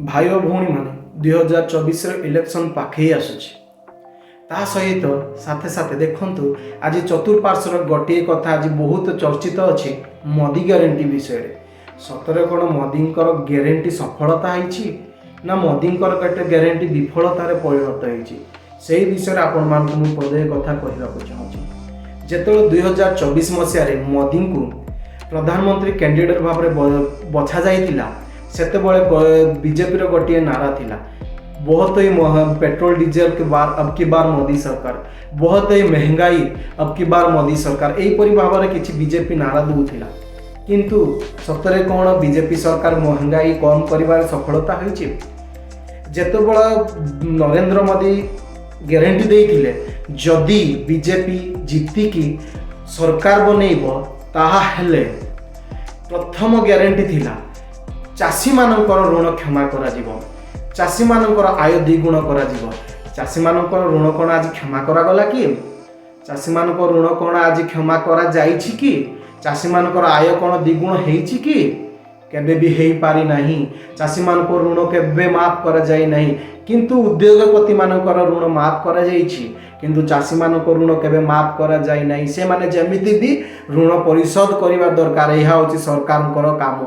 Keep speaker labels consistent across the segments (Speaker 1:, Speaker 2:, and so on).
Speaker 1: भाई और भौणी मैंने 2024 इलेक्शन पाखे आसुची ता सहित साथे साथे देखंतु आज चतुर्पार्श्वर गोटे कथा आज बहुत चर्चित अच्छी मोदी ग्यारंटी विषय सतरे कौन मोदी ग्यारंटी सफलता होती ना मोदी ग्यारंटी विफलतार परिणत होती से विषय आपण मानक मुझे पदे कथा कहवाक चाहूँगी जो 2024 मसीह मोदी को प्रधानमंत्री कैंडिडेट भाव में बछा जाइतिला सेतेबळे बीजेपी गोटे नारा थिला बहुत ही पेट्रोल डीजल के बार अब की बार मोदी सरकार बहुत ही महंगाई अब की बार मोदी सरकार यहीपरी भाव में किसी बीजेपी नारा दूला किंतु सतरे कौन बीजेपी सरकार महंगाई कम कर सफलता होती जेतेबळे नरेंद्र मोदी ग्यारंटी देइथिले जदि बीजेपी जीतिकी सरकार बनइब ताहा हेले प्रथम ग्यारंटी थिला चाषी मानकर ऋण क्षमा करा जिवो चाषी मानकर आय द्विगुण करा जिवो चाषी मानकर ऋण कोन आज क्षमा करा गला कि चाषी मानकर ऋण कोन आज क्षमा करा जाइछि कि चाषी मानकर आय कोन द्विगुण हेइछि कि केबे भी हेई पारि नाही चाषी मानकर ऋण केबे माफ करा जाई नाही किंतु उद्योगपति मानकर ऋण माफ करा जाइछि किंतु चाषी मानकर ऋण केबे माफ करा जाई नाही से माने जेमिति भी ऋण परिशोध करिवा दरकार एहा होछि सरकारଙ୍କର काम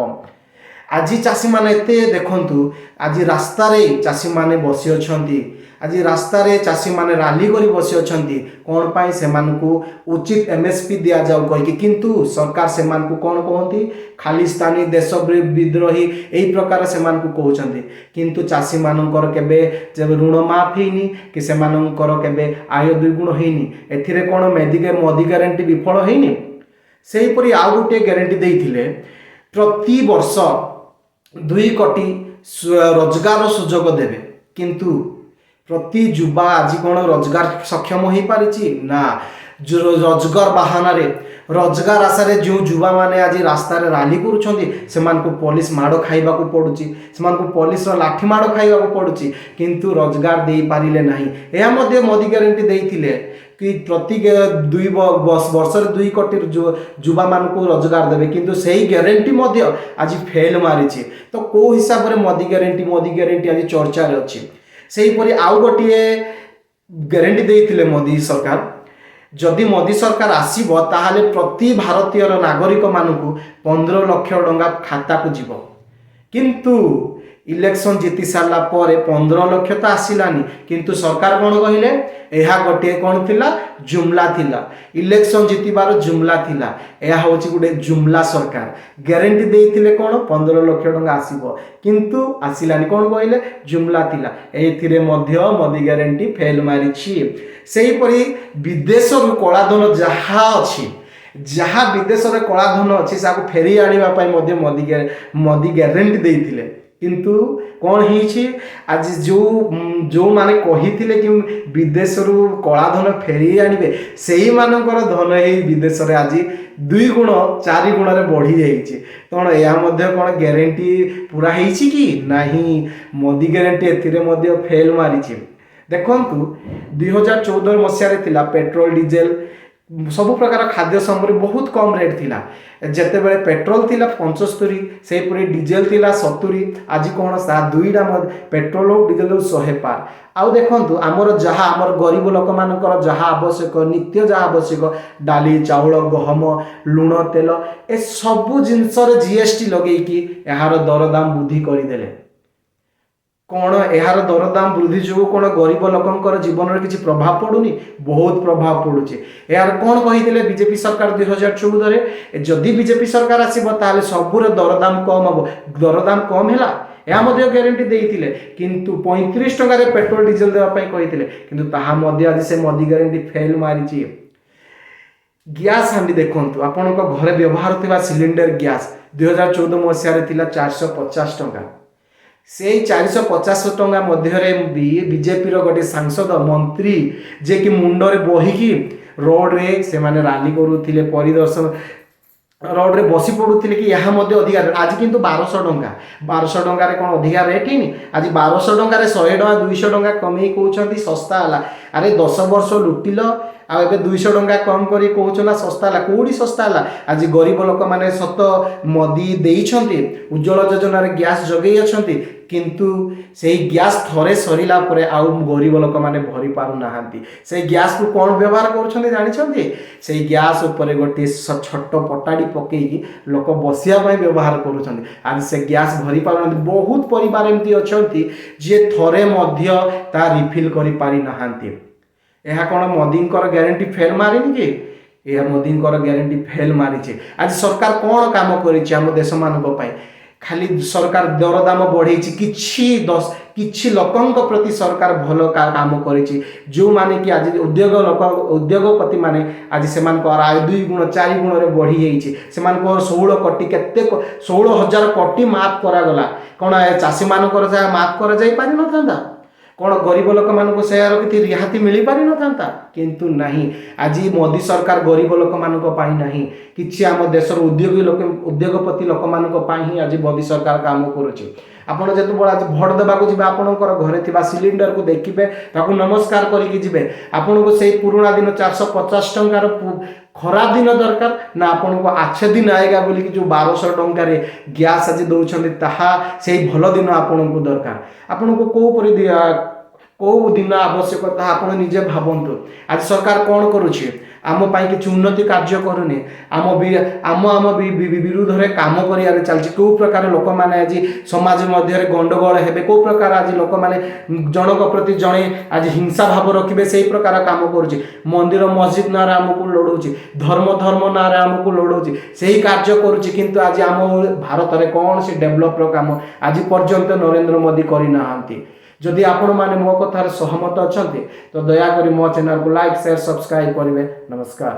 Speaker 1: आज चाषी मैंने एते देखंतु आज रास्ता रे चाषी मैंने बसी अछंती आज रास्ता रे चाषी मैंने रैली करी बसी अछंती कोन पाई से मानकु उचित एमएसपी दिया जाऊ कहि किंतु सरकार से मानकु कोन कहंती खालिस्तानी देश विद्रोही एई प्रकार से मानकु कहउछंती किंतु चाषी मानकर केबे जब ऋण माफ हेनी कि से मानकर केबे आय द्विगुण हेनी एथिरे कोन मोदी ग्यारंटी विफल हेनी सेही परी आ गुटे ग्यारंटी देइथिले प्रति वर्ष 2 कोटी रोजगार सुजोग देवे किंतु प्रति युवा आज कौन रोजगार सक्षम हो पारिछि ना जो रोजगार बहाना रे रोजगार आशारे जो युवा माने आज रास्ता रे रैली करूछंती सेमान को पुलिस माड़ खाइबा को पड़ुछि सेमान को पुलिस रो लाठी माड़ खाइबा को पड़ुछि किंतु रोजगार दे पारिले नाही एहा मध्ये मोदी ग्यारंटी देइथिले कि प्रति 2 वर्ष 2 कोटी युवा मान को रोजगार देवे किंतु सही ग्यारंटी मध्य आज फेल मारी तो को हिसाब रे मोदी ग्यारंटी आज चर्चा रे अछि सेही परी आउ गोटे ग्यारंटी देइथिले मोदी सरकार जदि मोदी सरकार आसीबो ताहाले प्रति भारतीय नागरिक मानकु 15 लाख टंका खाता को जीवो किंतु इलेक्शन जीति सारा पर 15 लाख तो आसिलानी किंतु सरकार कौन कहले यह गोटे कौन थिला जुमला थिला इलेक्शन जीतबार जुमला थिला यह होची गोटे जुमला सरकार ग्यारंटी देइथिले कौन 15 लाख टंका आसीबो किंतु आसिलानी कौन कहले जुमला थिला एथिरे मध्य मोदी ग्यारंटी फेल मारिछि सेही परी विदेश रु कलाधन जहा अछि जहा विदेश रे कलाधन अछि साको फेरी आनिबा पई मध्य मोदी ग्यारंटी देइथिले किंतु कौन ही आज जो माने कही कि विदेश रु कलाधन फेरी आनिबे सेही मानकर धन ही विदेश रे आज 2 गुण 4 गुण रे बढ़ी जाइए कौन या कौन ग्यारंटी पूरा होइछि कि नहीं मोदी ग्यारंटी एथिरे मध्य फेल मारिछि देखंतु 2014 मसीह थिला पेट्रोल डीजल सब प्रकार खाद्य सामग्री बहुत कम रेट थिला जेतेबेले पेट्रोल थिला 75 से पूरी डीजल थिला 70 आज कौन सा दुईटा पेट्रोल और डीजल 100 पार आउ देखंतु आमर जहा आमर गरीब लोक मानकर जहा आवश्यक नित्य जहा आवश्यक डाली चाउल गहम लुण तेल ए सब जिनस रे जीएसटी लगेई कि यार दरदाम वृद्धि करदेले कौन यार दरदाम वृद्धि जो कौन गरीब लोकंकर जीवन में किसी प्रभाव पड़ुनी बहुत प्रभाव पड़ुछि यार कौन कही बीजेपी सरकार 2014 रे जदि बीजेपी सरकार आसीबो ताले सबुर दरदाम कम हम दरदाम कम हैला या मध्य ग्यारंटी देइथिले किंतु 35 टका रे पेट्रोल डीजल देवा पई कहिथिले किंतु ताहा मध्य आज से मोदी ग्यारंटी फेल मारिछि गैस हांडी देखंतु आपनक घरे व्यवहार थिबा सिलिंडर गैस 2014 मसिया रे थिला 450 टका से 450 टंका मध्य बीजेपी गोटे सांसद मंत्री जे कि मुंडरे बहिकी रोड रे से माने रैली करूथिले परिदर्शन रोड रे बसी पड़ुथिले कि यहाँ मध्य अधिकार आज किंतु 1200 टंका रे कोन अधिकार रेट हिनी आज 1200 टंका रे 100 टंका 200 टंका कमे कहउछंती सस्ता हला ଆରେ 10 ବର୍ଷ ଲୁଟିଲ ଆଉ ଏବେ 200 ଟଙ୍କା କମ୍ କରି କହୁଛ ନା ଶସ୍ତା ହେଲା। କେଉଁଠି ଶସ୍ତା ହେଲା? ଆଜି ଗରିବ ଲୋକମାନେ ସତ ମୋଦି ଦେଇଛନ୍ତି, ଉଜ୍ଜ୍ୱଳ ଯୋଜନାରେ ଗ୍ୟାସ୍ ଯୋଗାଇ ଅଛନ୍ତି, କିନ୍ତୁ ସେଇ ଗ୍ୟାସ୍ ଥରେ ସରିଲା ପରେ ଆଉ ଗରିବ ଲୋକମାନେ ଭରି ପାରୁନାହାନ୍ତି। ସେଇ ଗ୍ୟାସ୍କୁ କ'ଣ ବ୍ୟବହାର କରୁଛନ୍ତି ଜାଣିଛନ୍ତି? ସେଇ ଗ୍ୟାସ୍ ଉପରେ ଗୋଟିଏ ଛୋଟ ପଟାଡ଼ି ପକେଇକି ଲୋକ ବସିବା ପାଇଁ ବ୍ୟବହାର କରୁଛନ୍ତି। ଆଜି ସେ ଗ୍ୟାସ୍ ଭରି ପାରୁନାହାନ୍ତି। ବହୁତ ପରିବାର ଏମିତି ଅଛନ୍ତି ଯିଏ ଥରେ ମଧ୍ୟ ତା ରିଫିଲ୍ କରିପାରିନାହାନ୍ତି। ଏହା କ'ଣ ମୋଦିଙ୍କର ଗ୍ୟାରେଣ୍ଟି ଫେଲ୍ ମାରିନି କି? ଏହା ମୋଦିଙ୍କର ଗ୍ୟାରେଣ୍ଟି ଫେଲ୍ ମାରିଛି। ଆଜି ସରକାର କ'ଣ କାମ କରିଛି ଆମ ଦେଶମାନଙ୍କ ପାଇଁ? ଖାଲି ସରକାର ଦରଦାମ ବଢ଼େଇଛି, କିଛି ଲୋକଙ୍କ ପ୍ରତି ସରକାର ଭଲ କାମ କରିଛି। ଯେଉଁମାନେ କି ଆଜି ଉଦ୍ୟୋଗପତି ମାନେ ଆଜି ସେମାନଙ୍କର ଆୟ 2 ଗୁଣ 4 ଗୁଣରେ ବଢ଼ିଯାଇଛି। ସେମାନଙ୍କର 16,000 କୋଟି ମାଫ୍ କରାଗଲା। କ'ଣ ଚାଷୀମାନଙ୍କର ଯାହା ମାଫ୍ କରାଯାଇ ପାରିନଥାନ୍ତା? କ'ଣ ଗରିବ ଲୋକମାନଙ୍କୁ ସେହାର କିଛି ରିହାତି ମିଳିପାରିନଥାନ୍ତା? କିନ୍ତୁ ନାହିଁ। ଆଜି ମୋଦି ସରକାର ଗରିବ ଲୋକମାନଙ୍କ ପାଇଁ ନାହିଁ, କିଛି ଆମ ଦେଶର ଉଦ୍ୟୋଗପତି ଲୋକମାନଙ୍କ ପାଇଁ ହିଁ ଆଜି ମୋଦି ସରକାର କାମ କରୁଛି। ଆପଣ ଯେତେବେଳେ ଆଜି ଭୋଟ ଦେବାକୁ ଯିବେ, ଆପଣଙ୍କର ଘରେ ଥିବା ସିଲିଣ୍ଡରକୁ ଦେଖିବେ, ତାକୁ ନମସ୍କାର କରିକି ଯିବେ। ଆପଣଙ୍କୁ ସେଇ ପୁରୁଣା ଦିନ 450 ଟଙ୍କାର ଖରାପ ଦିନ ଦରକାର ନା ଆପଣଙ୍କୁ ଆଛେ ଦିନ ଆଏଗା ବୋଲିକି ଯେଉଁ 1200 ଟଙ୍କାରେ ଗ୍ୟାସ୍ ଆଜି ଦେଉଛନ୍ତି, ତାହା ସେଇ ଭଲ ଦିନ ଆପଣଙ୍କୁ ଦରକାର? ଆପଣଙ୍କୁ କେଉଁ ଦିନ ଆବଶ୍ୟକ ତାହା ଆପଣ ନିଜେ ଭାବନ୍ତୁ। ଆଜି ସରକାର କ'ଣ କରୁଛି? ଆମ ପାଇଁ କିଛି ଉନ୍ନତି କାର୍ଯ୍ୟ କରୁନି। ଆମ ବିରୁଦ୍ଧରେ କାମ କରିବାରେ ଚାଲିଛି। କେଉଁ ପ୍ରକାର ଲୋକମାନେ ଆଜି ସମାଜ ମଧ୍ୟରେ ଗଣ୍ଡଗୋଳ ହେବେ, କେଉଁ ପ୍ରକାର ଆଜି ଲୋକମାନେ ଜଣଙ୍କ ପ୍ରତି ଜଣେ ଆଜି ହିଂସା ଭାବ ରଖିବେ, ସେଇ ପ୍ରକାର କାମ କରୁଛି। ମନ୍ଦିର ମସଜିଦ୍ ନାଁରେ ଆମକୁ ଲଢ଼ଉଛି, ଧର୍ମ ନାଁରେ ଆମକୁ ଲଢ଼ଉଛି, ସେହି କାର୍ଯ୍ୟ କରୁଛି। କିନ୍ତୁ ଆଜି ଆମ ଭାରତରେ କୌଣସି ଡେଭଲପର କାମ ଆଜି ପର୍ଯ୍ୟନ୍ତ ନରେନ୍ଦ୍ର ମୋଦି କରିନାହାନ୍ତି। ଯଦି ଆପଣମାନେ ମୋ କଥାରେ ସହମତ ଅଛନ୍ତି ତ ଦୟାକରି ମୋ ଚ୍ୟାନେଲକୁ ଲାଇକ୍, ସେୟାର, ସବସ୍କ୍ରାଇବ୍ କରିବେ। ନମସ୍କାର।